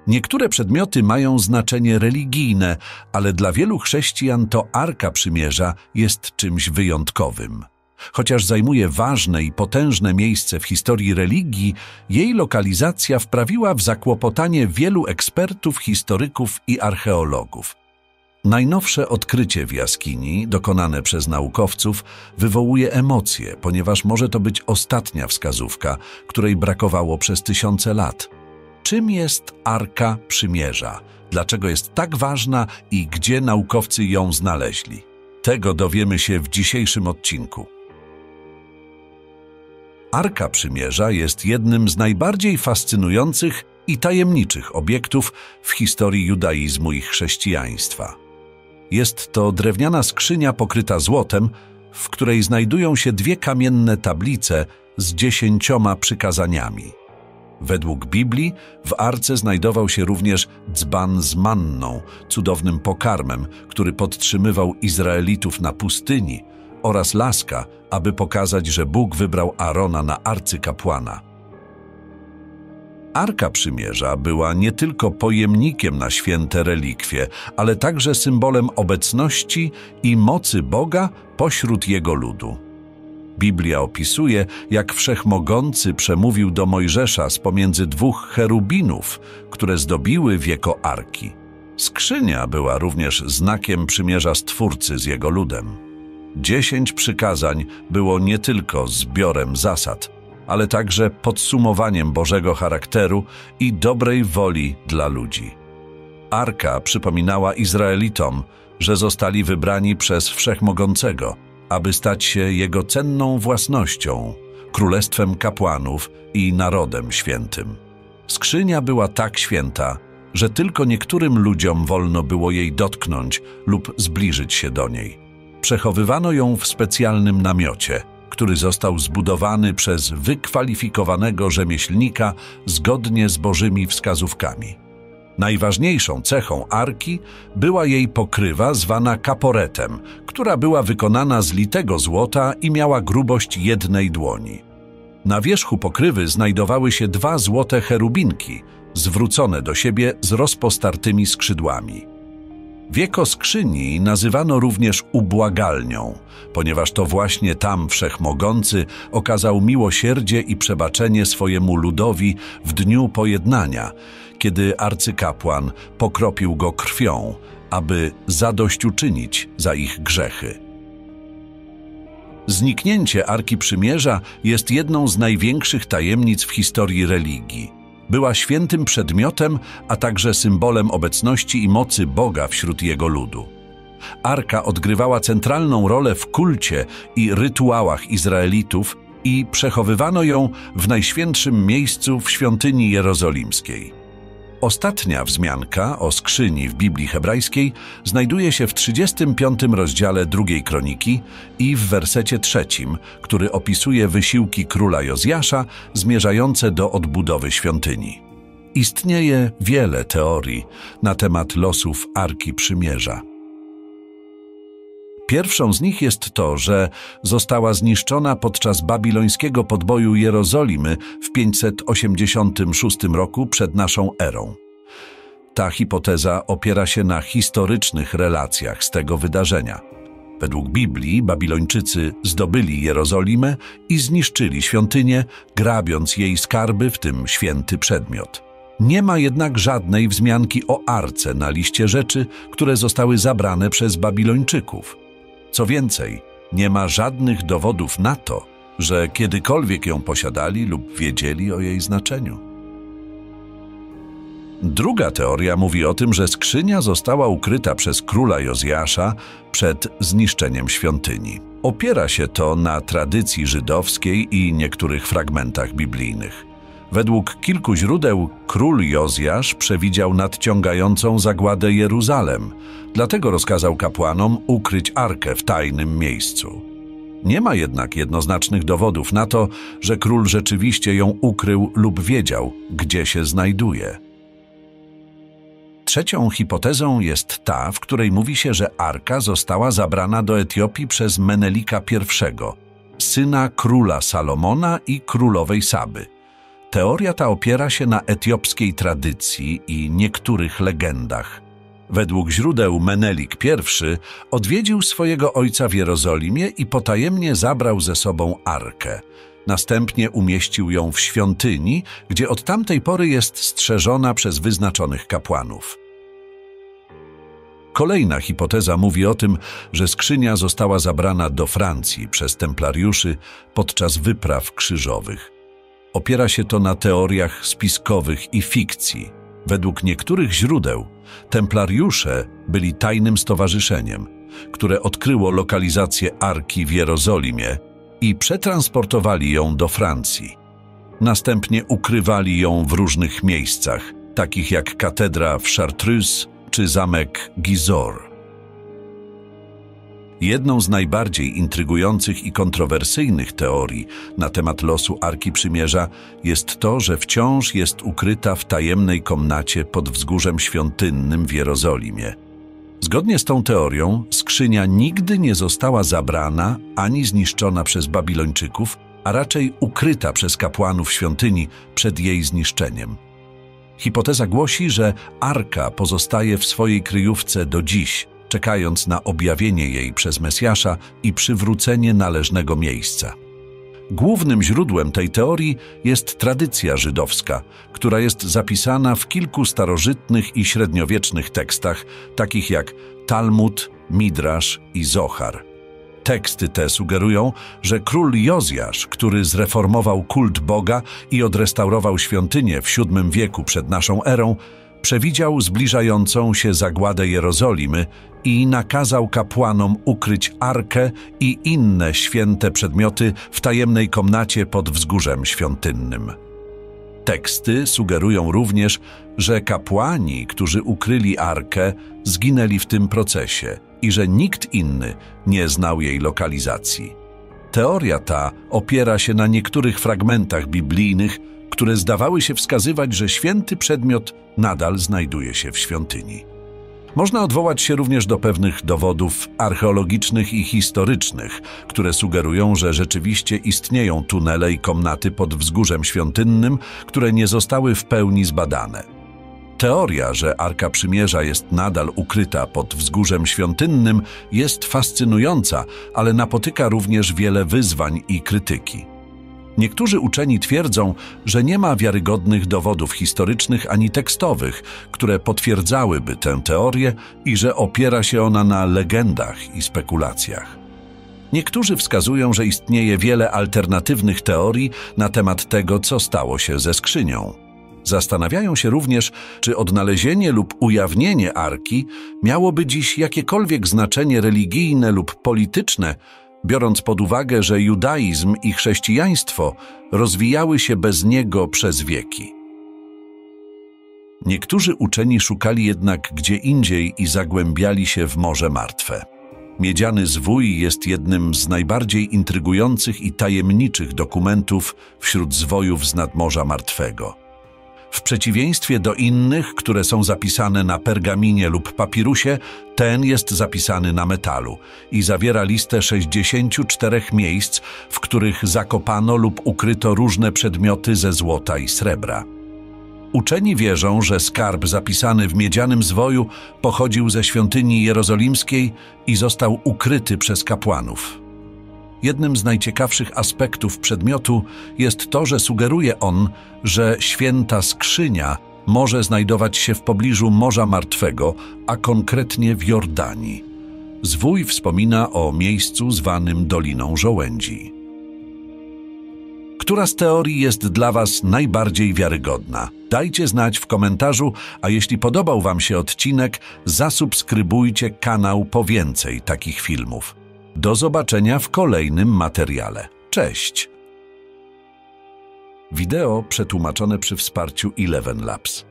Niektóre przedmioty mają znaczenie religijne, ale dla wielu chrześcijan to Arka Przymierza jest czymś wyjątkowym. Chociaż zajmuje ważne i potężne miejsce w historii religii, jej lokalizacja wprawiła w zakłopotanie wielu ekspertów, historyków i archeologów. Najnowsze odkrycie w jaskini, dokonane przez naukowców, wywołuje emocje, ponieważ może to być ostatnia wskazówka, której brakowało przez tysiące lat. Czym jest Arka Przymierza? Dlaczego jest tak ważna i gdzie naukowcy ją znaleźli? Tego dowiemy się w dzisiejszym odcinku. Arka Przymierza jest jednym z najbardziej fascynujących i tajemniczych obiektów w historii judaizmu i chrześcijaństwa. Jest to drewniana skrzynia pokryta złotem, w której znajdują się dwie kamienne tablice z 10 przykazaniami. Według Biblii w arce znajdował się również dzban z manną, cudownym pokarmem, który podtrzymywał Izraelitów na pustyni, oraz laska, aby pokazać, że Bóg wybrał Arona na arcykapłana. Arka Przymierza była nie tylko pojemnikiem na święte relikwie, ale także symbolem obecności i mocy Boga pośród Jego ludu. Biblia opisuje, jak Wszechmogący przemówił do Mojżesza z pomiędzy dwóch cherubinów, które zdobiły wieko arki. Skrzynia była również znakiem przymierza Stwórcy z Jego ludem. 10 przykazań było nie tylko zbiorem zasad, ale także podsumowaniem Bożego charakteru i dobrej woli dla ludzi. Arka przypominała Izraelitom, że zostali wybrani przez Wszechmogącego, aby stać się Jego cenną własnością, królestwem kapłanów i narodem świętym. Skrzynia była tak święta, że tylko niektórym ludziom wolno było jej dotknąć lub zbliżyć się do niej. Przechowywano ją w specjalnym namiocie, który został zbudowany przez wykwalifikowanego rzemieślnika zgodnie z Bożymi wskazówkami. Najważniejszą cechą arki była jej pokrywa zwana kaporetem, która była wykonana z litego złota i miała grubość jednej dłoni. Na wierzchu pokrywy znajdowały się 2 złote cherubinki, zwrócone do siebie z rozpostartymi skrzydłami. Wieko skrzyni nazywano również ubłagalnią, ponieważ to właśnie tam Wszechmogący okazał miłosierdzie i przebaczenie swojemu ludowi w dniu pojednania, kiedy arcykapłan pokropił go krwią, aby zadośćuczynić za ich grzechy. Zniknięcie Arki Przymierza jest jedną z największych tajemnic w historii religii. Była świętym przedmiotem, a także symbolem obecności i mocy Boga wśród Jego ludu. Arka odgrywała centralną rolę w kulcie i rytuałach Izraelitów i przechowywano ją w najświętszym miejscu w świątyni jerozolimskiej. Ostatnia wzmianka o skrzyni w Biblii hebrajskiej znajduje się w 35 rozdziale 2 Kroniki i w wersecie 3, który opisuje wysiłki króla Jozjasza zmierzające do odbudowy świątyni. Istnieje wiele teorii na temat losów Arki Przymierza. Pierwszą z nich jest to, że została zniszczona podczas babilońskiego podboju Jerozolimy w 586 roku przed naszą erą. Ta hipoteza opiera się na historycznych relacjach z tego wydarzenia. Według Biblii Babilończycy zdobyli Jerozolimę i zniszczyli świątynię, grabiąc jej skarby, w tym święty przedmiot. Nie ma jednak żadnej wzmianki o arce na liście rzeczy, które zostały zabrane przez Babilończyków. Co więcej, nie ma żadnych dowodów na to, że kiedykolwiek ją posiadali lub wiedzieli o jej znaczeniu. Druga teoria mówi o tym, że skrzynia została ukryta przez króla Jozjasza przed zniszczeniem świątyni. Opiera się to na tradycji żydowskiej i niektórych fragmentach biblijnych. Według kilku źródeł król Jozjasz przewidział nadciągającą zagładę Jeruzalem, dlatego rozkazał kapłanom ukryć arkę w tajnym miejscu. Nie ma jednak jednoznacznych dowodów na to, że król rzeczywiście ją ukrył lub wiedział, gdzie się znajduje. Trzecią hipotezą jest ta, w której mówi się, że arka została zabrana do Etiopii przez Menelika I, syna króla Salomona i królowej Saby. Teoria ta opiera się na etiopskiej tradycji i niektórych legendach. Według źródeł Menelik I odwiedził swojego ojca w Jerozolimie i potajemnie zabrał ze sobą arkę. Następnie umieścił ją w świątyni, gdzie od tamtej pory jest strzeżona przez wyznaczonych kapłanów. Kolejna hipoteza mówi o tym, że skrzynia została zabrana do Francji przez templariuszy podczas wypraw krzyżowych. Opiera się to na teoriach spiskowych i fikcji. Według niektórych źródeł templariusze byli tajnym stowarzyszeniem, które odkryło lokalizację arki w Jerozolimie i przetransportowali ją do Francji. Następnie ukrywali ją w różnych miejscach, takich jak katedra w Chartreuse czy zamek Gisors. Jedną z najbardziej intrygujących i kontrowersyjnych teorii na temat losu Arki Przymierza jest to, że wciąż jest ukryta w tajemnej komnacie pod wzgórzem świątynnym w Jerozolimie. Zgodnie z tą teorią skrzynia nigdy nie została zabrana ani zniszczona przez Babilończyków, a raczej ukryta przez kapłanów świątyni przed jej zniszczeniem. Hipoteza głosi, że Arka pozostaje w swojej kryjówce do dziś, czekając na objawienie jej przez Mesjasza i przywrócenie należnego miejsca. Głównym źródłem tej teorii jest tradycja żydowska, która jest zapisana w kilku starożytnych i średniowiecznych tekstach, takich jak Talmud, Midrasz i Zohar. Teksty te sugerują, że król Jozjasz, który zreformował kult Boga i odrestaurował świątynię w VII wieku przed naszą erą, przewidział zbliżającą się zagładę Jerozolimy i nakazał kapłanom ukryć arkę i inne święte przedmioty w tajemnej komnacie pod wzgórzem świątynnym. Teksty sugerują również, że kapłani, którzy ukryli arkę, zginęli w tym procesie i że nikt inny nie znał jej lokalizacji. Teoria ta opiera się na niektórych fragmentach biblijnych, które zdawały się wskazywać, że święty przedmiot nadal znajduje się w świątyni. Można odwołać się również do pewnych dowodów archeologicznych i historycznych, które sugerują, że rzeczywiście istnieją tunele i komnaty pod wzgórzem świątynnym, które nie zostały w pełni zbadane. Teoria, że Arka Przymierza jest nadal ukryta pod wzgórzem świątynnym, jest fascynująca, ale napotyka również wiele wyzwań i krytyki. Niektórzy uczeni twierdzą, że nie ma wiarygodnych dowodów historycznych ani tekstowych, które potwierdzałyby tę teorię i że opiera się ona na legendach i spekulacjach. Niektórzy wskazują, że istnieje wiele alternatywnych teorii na temat tego, co stało się ze skrzynią. Zastanawiają się również, czy odnalezienie lub ujawnienie Arki miałoby dziś jakiekolwiek znaczenie religijne lub polityczne, biorąc pod uwagę, że judaizm i chrześcijaństwo rozwijały się bez niego przez wieki. Niektórzy uczeni szukali jednak gdzie indziej i zagłębiali się w Morze Martwe. Miedziany zwój jest jednym z najbardziej intrygujących i tajemniczych dokumentów wśród zwojów z nadmorza martwego. W przeciwieństwie do innych, które są zapisane na pergaminie lub papirusie, ten jest zapisany na metalu i zawiera listę 64 miejsc, w których zakopano lub ukryto różne przedmioty ze złota i srebra. Uczeni wierzą, że skarb zapisany w miedzianym zwoju pochodził ze świątyni jerozolimskiej i został ukryty przez kapłanów. Jednym z najciekawszych aspektów przedmiotu jest to, że sugeruje on, że święta skrzynia może znajdować się w pobliżu Morza Martwego, a konkretnie w Jordanii. Zwój wspomina o miejscu zwanym Doliną Żołędzi. Która z teorii jest dla Was najbardziej wiarygodna? Dajcie znać w komentarzu, a jeśli podobał Wam się odcinek, zasubskrybujcie kanał po więcej takich filmów. Do zobaczenia w kolejnym materiale. Cześć! Wideo przetłumaczone przy wsparciu Eleven Labs.